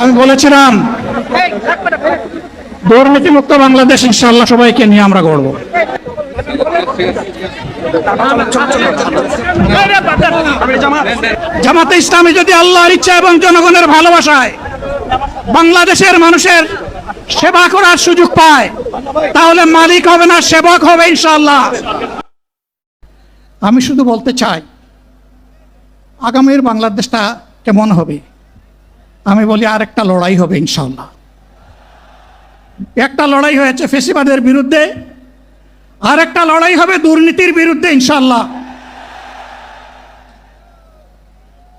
আমি বলেছিলাম দুর্নীতিমুক্ত বাংলাদেশ ইনশাআল্লাহ সবাইকে নিয়ে আমরা গড়ব। জামাতে ইসলামী যদি আল্লাহর ইচ্ছা এবং জনগণের ভালোবাসায় বাংলাদেশের মানুষের সেবা করার সুযোগ পায়, তাহলে মালিক হবে না, সেবক হবে ইনশাআল্লাহ। আমি শুধু বলতে চাই, আগামীর বাংলাদেশটা কেমন হবে? আমি বলি আরেকটা লড়াই হবে ইনশাআল্লাহ। একটা লড়াই হয়েছে ফ্যাসিবাদের বিরুদ্ধে, আর একটা লড়াই হবে দুর্নীতির বিরুদ্ধে ইনশাআল্লাহ।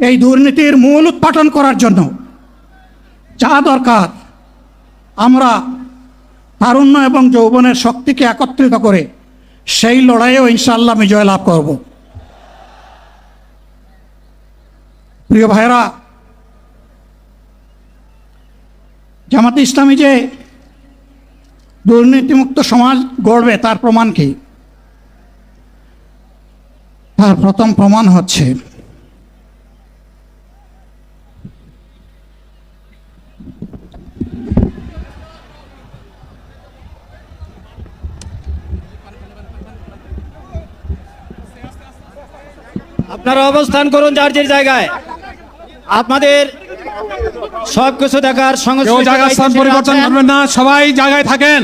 এই দুর্নীতির মূল উৎপাটন করার জন্য যা দরকার, আমরা তারুণ্য এবং যৌবনের শক্তিকে একত্রিত করে সেই লড়াইয়েও ইনশাআল্লাহ বিজয় লাভ করব। প্রিয় ভাইরা, জামাতে ইসলামী যে দুর্নীতিমুক্ত সমাজ গড়বে তার প্রমাণ কি? তার প্রথম প্রমাণ হচ্ছে আপনারা অবস্থান করুন যার যার জায়গায়। আপনাদের সবকিছু দেখার স্থান পরিবর্তন করবেন না, সবাই জায়গায় থাকেন,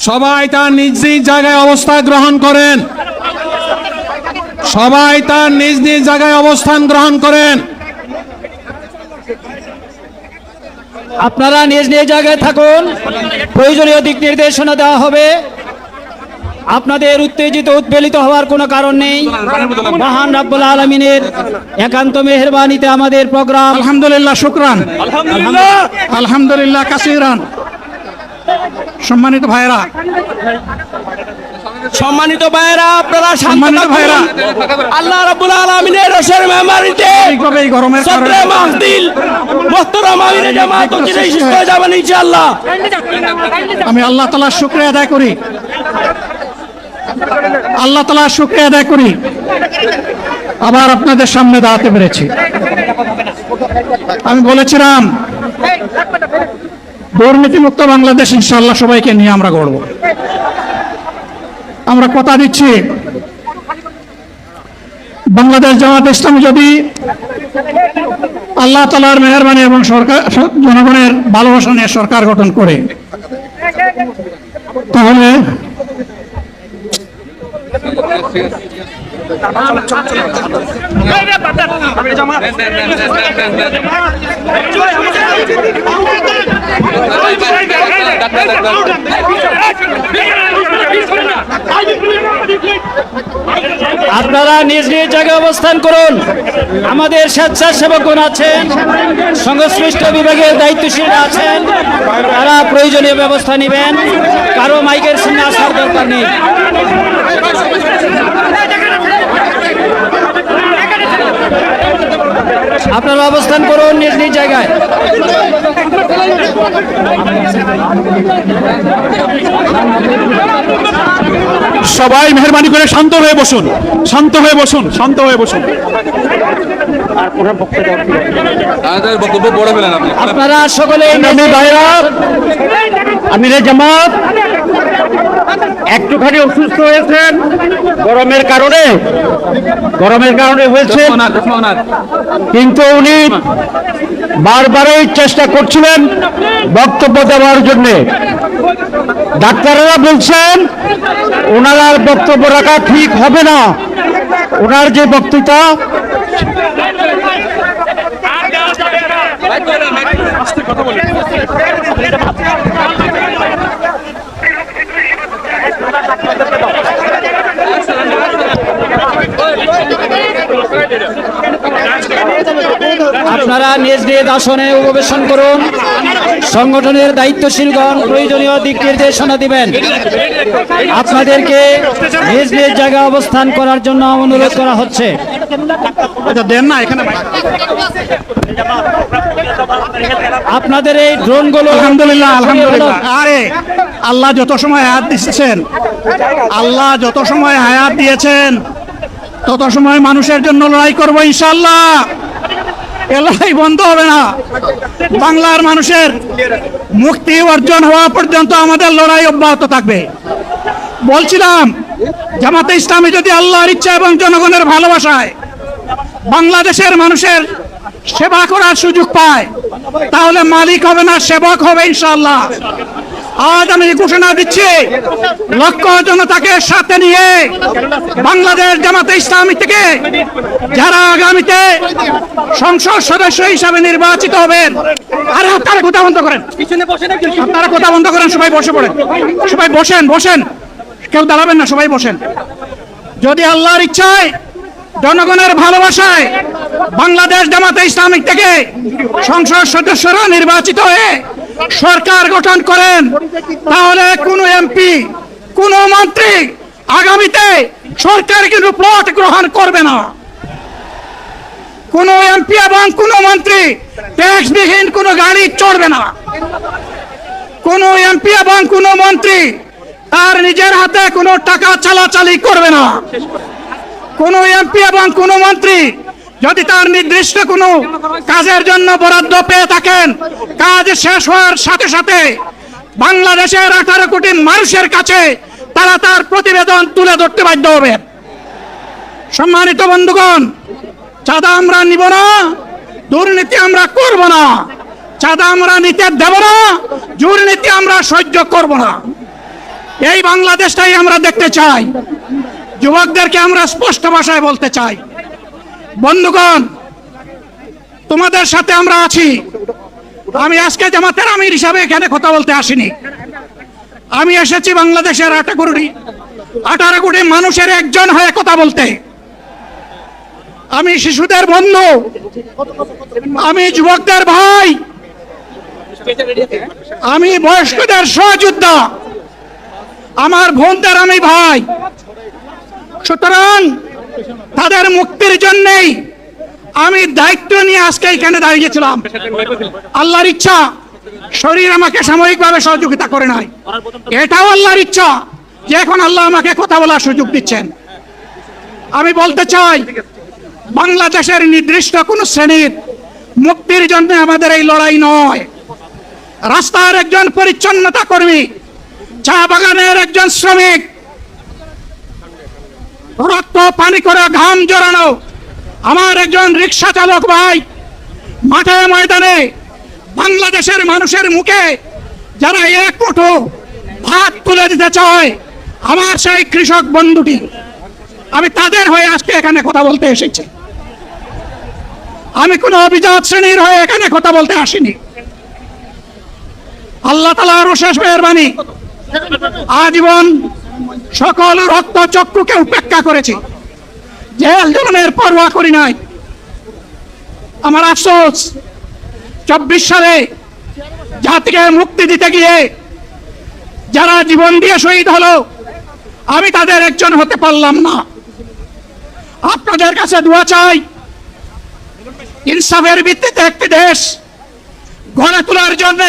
সবাই তার নিজ নিজ জায়গায় অবস্থান গ্রহণ করেন, সবাই তার নিজ নিজ জায়গায় অবস্থান গ্রহণ করেন। আপনারা নিজ নিজ জায়গায় থাকুন, প্রয়োজনীয় দিক নির্দেশনা দেওয়া হবে। আপনাদের উত্তেজিত উদ্বেলিত হওয়ার কোনো কারণ নেই। মহান রাব্বুল আলামিনের একান্ত মেহেরবানিতে আমাদের প্রোগ্রাম আলহামদুলিল্লাহ, শুকরান, আলহামদুলিল্লাহ কাসিরান। সম্মানিত ভাইরা, আপনারা সম্মানিত ভাইরা, আল্লাহ রাব্বুল আলামিনের রসের মেহমানিতে এইভাবে এই গরমের কারণে ইনশাআল্লাহ। আমি আল্লাহ তাআলার শুকরিয়া আদায় করি, আল্লাহ তাআলার শুকরিয়া আদায় করি আবার আপনাদের সামনে দাঁড়াতে পেরেছি। আমি বলেছিলাম দুর্নীতিমুক্ত বাংলাদেশ ইনশাআল্লাহ সবাইকে নিয়ে আমরা গড়ব। আমরা কথা দিচ্ছি, বাংলাদেশ জামাত ইসলামী যদি আল্লাহ তাআলার মেহেরবানি এবং সরকার জনগণের ভালোবাসা নিয়ে সরকার গঠন করে, তাহলে আপনারা নিজ নিজ জায়গায় অবস্থান করুন। আমাদের স্বেচ্ছাসেবকগণ আছেন, সংশ্লিষ্ট বিভাগের দায়িত্বশীলরা আছেন, তারা প্রয়োজনীয় ব্যবস্থা নেবেন। কারো মাইকের সামনে আসার দরকার নেই। আপনারা অবস্থান করুন নিজ নিজ জায়গায়। সবাই মেহরবানি করে শান্ত হয়ে বসুন, শান্ত হয়ে বসুন, শান্ত হয়ে বসুন। আপনারা সকলে আমিরে জামাত একটুখানি অসুস্থ হয়েছেন গরমের কারণে হয়েছে, কিন্তু উনি বারবারই চেষ্টা করছিলেন বক্তব্য দেওয়ার জন্য। ডাক্তাররা বলছেন ওনার আর বক্তব্য রাখা ঠিক হবে না, ওনার যে বক্তৃতা আপনারা নিজ নিজ আসনে উপবেশন করুন। সংগঠনের দায়িত্বশীলগণ প্রয়োজনীয় দিক নির্দেশনা দিবেন। আপনাদেরকে নিজ নিজ জায়গায় অবস্থান করার জন্য অনুরোধ করা হচ্ছে। দেন না এখানে আপনাদের এই ড্রোনগুলো আলহামদুলিল্লাহ, আলহামদুলিল্লাহ। আরে আল্লাহ যত সময় হায়াত দিচ্ছেন, আল্লাহ যত সময় হায়াত দিয়েছেন তত সময় মানুষের জন্য লড়াই করবো ইনশাআল্লাহ। এ লড়াই বন্ধ হবে না। বাংলার মানুষের মুক্তি অর্জন হওয়া পর্যন্ত আমাদের লড়াই অব্যাহত থাকবে। বলছিলাম, জামাতে ইসলামী যদি আল্লাহর ইচ্ছা এবং জনগণের ভালোবাসায় বাংলাদেশের মানুষের সেবা করার সুযোগ পায়, তাহলে মালিক হবে না, সেবক হবে ইনশাআল্লাহ। আজ আমি ঘোষণা দিচ্ছি, লক্ষ জনতাকে সাথে নিয়ে বাংলাদেশ জামাতে ইসলামী থেকে যারা আগামীতে সংসদ সদস্য হিসাবে নির্বাচিত হবেন, আরে আপনারা কথা বন্ধ করেন, আপনারা কথা বন্ধ করেন, সবাই বসে পড়েন, সবাই বসেন, বসেন, কেউ দাঁড়াবেন না, সবাই বসেন। যদি আল্লাহর ইচ্ছায় জনগণের ভালোবাসায় বাংলাদেশ জামাতে ইসলামী থেকে সংসদ সদস্যরা নির্বাচিত হয়ে সরকার গঠন করেন, তাহলে কোন এমপি, কোন মন্ত্রী আগামীতে সরকার কিন্তু প্লট গ্রহণ করবে না। কোন এমপি এবং কোন মন্ত্রী ট্যাক্সবিহীন কোন গাড়ি চড়বে না। কোন এমপি এবং কোন মন্ত্রী তার নিজের হাতে কোনো টাকা চালাচালি করবে না। কোন এমপি এবং কোন মন্ত্রী যদি তার নির্দিষ্ট কোনো কাজের জন্য বরাদ্দ পেয়ে থাকেন, কাজ শেষ হওয়ার সাথে সাথে বাংলাদেশের 18 কোটি মানুষের কাছে তারা তার প্রতিবেদন তুলে ধরতে বাধ্য হবেন। সম্মানিত বন্ধুগণ, চাঁদা আমরা নিব না, দুর্নীতি আমরা করব না, চাঁদা আমরা নিতে দেব না, দুর্নীতি আমরা সহ্য করব না। এই বাংলাদেশটাই আমরা দেখতে চাই। যুবকদেরকে আমরা স্পষ্ট ভাষায় বলতে চাই, বন্ধুগণ, তোমাদের সাথে আমরা আছি। আমি আজকে জামাতের আমির হিসাবে এখানে কথা বলতে আসিনি। আমি এসেছি বাংলাদেশের 18 কোটি মানুষের একজন হয়ে কথা বলতে। আমি শিশুদের বন্ধু, আমি যুবকদের ভাই, আমি বয়স্কদের সহযোদ্ধা, আমার বোনদের আমি ভাই। সুতরাং তাদের মুক্তির জন্যই আমি দায়িত্ব নিয়ে আজকে এখানে দাঁড়িয়েছিলাম। আল্লাহর ইচ্ছা শরীর আমাকে সাময়িকভাবে সহযোগিতা করে নাই, এটাও আল্লাহর ইচ্ছা যে এখন আল্লাহ আমাকে কথা বলার সুযোগ দিচ্ছেন। আমি বলতে চাই, বাংলাদেশের নির্দিষ্ট কোন শ্রেণীর মুক্তির জন্য আমাদের এই লড়াই নয়। রাস্তার একজন পরিচ্ছন্নতা কর্মী, চা বাগানের একজন শ্রমিক, রক্ত পানি করে ঘাম জড়ানো আমার একজন রিক্সা চালক ভাই, মাঠে ময়দানে বাংলাদেশের মানুষের মুখে যারা এক মুঠো ভাত তুলে দিতে চায়, আমার সেই কৃষক বন্ধুটি, আমি তাদের হয়ে আজকে এখানে কথা বলতে এসেছি। আমি কোনো অভিজাত শ্রেণীর হয়ে এখানে কথা বলতে আসিনি। আল্লাহ তাআলার অশেষ মেহেরবানি, আজীবন সকল রক্ত চক্ষুকে উপেক্ষা করেছি, জেল জুলুমের পরোয়া করি নাই। আমার আফসোস, 24 সালে জাতিকে মুক্তি দিতে গিয়ে যারা জীবন দিয়ে শহীদ হলো, আমি তাদের একজন হতে পারলাম না। আপনাদের কাছে দোয়া চাই, ইনসাফের ভিত্তিতে একটি দেশ গড়ে তোলার জন্য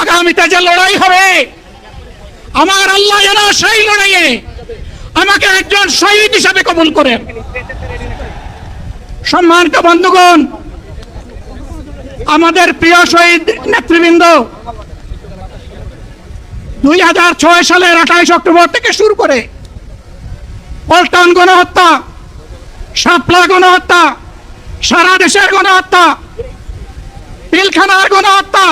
আগামীতে যে লড়াই হবে, আমার আল্লাহ যেন সেই লড়াইয়ে আমাকে একজন শহীদ হিসাবে কবুল করেন। সম্মানিত বন্ধুগণ, আমাদের প্রিয় শহীদ নেতৃবৃন্দ 2006 সালের 28 অক্টোবর থেকে শুরু করে পল্টন গণহত্যা, শাপলা গণহত্যা, সারা দেশের গণহত্যা, পিলখানার গণহত্যা,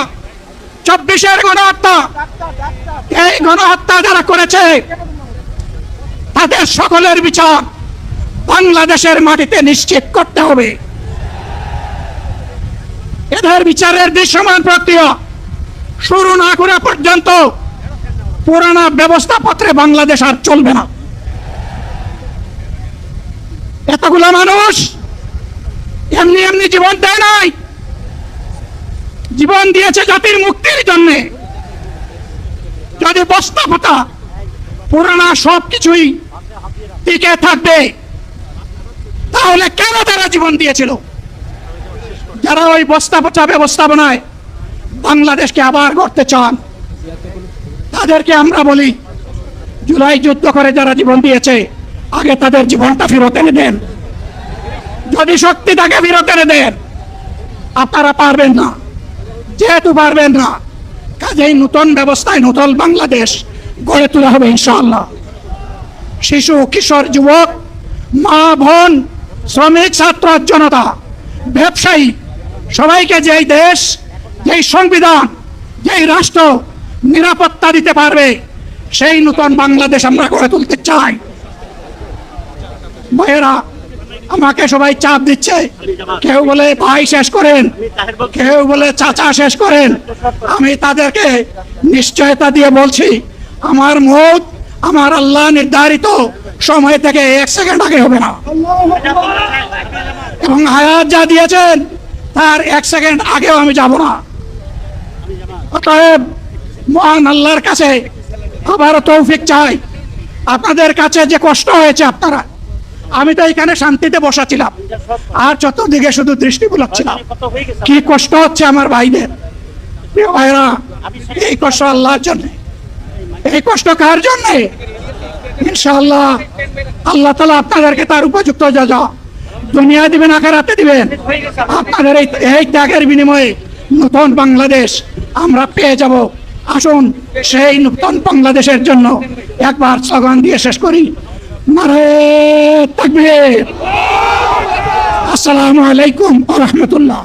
24-এর গণহত্যা, এই গণহত্যা যারা করেছে তাদের সকলের বিচার বাংলাদেশের মাটিতে নিশ্চিত করতে হবে। এদের বিচারের দৃশ্যমান প্রক্রিয়া শুরু না করা পর্যন্ত পুরানা ব্যবস্থাপত্রে বাংলাদেশ আর চলবে না। এতগুলো মানুষ এমনি এমনি জীবন দেয় নাই, জীবন দিয়েছে জাতির মুক্তির জন্য। যদি বস্তাপচা পুরানা সবকিছুই টিকে থাকবে, তাহলে কেন তারা জীবন দিয়েছিল? যারা ওই বস্তাপচা ব্যবস্থাপনায় বাংলাদেশকে আবার গড়তে চান, তাদেরকে আমরা বলি, জুলাই যুদ্ধ করে যারা জীবন দিয়েছে, আগে তাদের জীবনটা ফেরত এনে দেন। যদি শক্তি তাকে বিরতে দেন, আপনারা পারবেন না। যেহেতু পারবেন না, কাজেই নতুন ব্যবস্থায় নতুন বাংলাদেশ গড়ে তোলা হবে ইনশাআল্লাহ। শিশু, কিশোর, যুবক, মা, বোন, শ্রমিক, ছাত্র, জনতা, ব্যবসায়ী, সবাইকে যেই দেশ, যেই সংবিধান, যেই রাষ্ট্র নিরাপত্তা দিতে পারবে, সেই নতুন বাংলাদেশ আমরা গড়ে তুলতে চাই। ভাইয়েরা, আমাকে সবাই চাপ দিচ্ছে, কেউ বলে ভাই শেষ করেন, কেউ বলে চাচা শেষ করেন। আমি তাদেরকে নিশ্চয়তা দিয়ে বলছি, আমার মৌত আমার আল্লাহ নির্ধারিত সময় থেকে 1 সেকেন্ড আগে হবে না, এবং হায়াত যা দিয়েছেন তার 1 সেকেন্ড আগেও আমি যাব না। অতএব মহান আল্লাহর কাছে আবারও তৌফিক চাই। আপনাদের কাছে যে কষ্ট হয়েছে, আপনারা, আমি তো এখানে শান্তিতে বসাছিলাম, আর চতুর্দিকে শুধু দৃষ্টি বুলাচ্ছিলাম। কি কষ্ট হচ্ছে আমার ভাইদের। প্রিয় ভাইরা, এই কষ্ট আল্লাহর জন্য। এই কষ্ট কার জন্য? ইনশাআল্লাহ আল্লাহ তাআলা আপনাদেরকে তার উপযুক্ত জাযা দুনিয়া দিবেন, আখিরাতে দিবেন। আপনাদের এই ত্যাগের বিনিময়ে নতুন বাংলাদেশ আমরা পেয়ে যাব। আসুন সেই নতুন বাংলাদেশের জন্য একবার স্লোগান দিয়ে শেষ করি, নারে তাকবীর। আসসালামু আলাইকুম ওয়া রাহমাতুল্লাহ।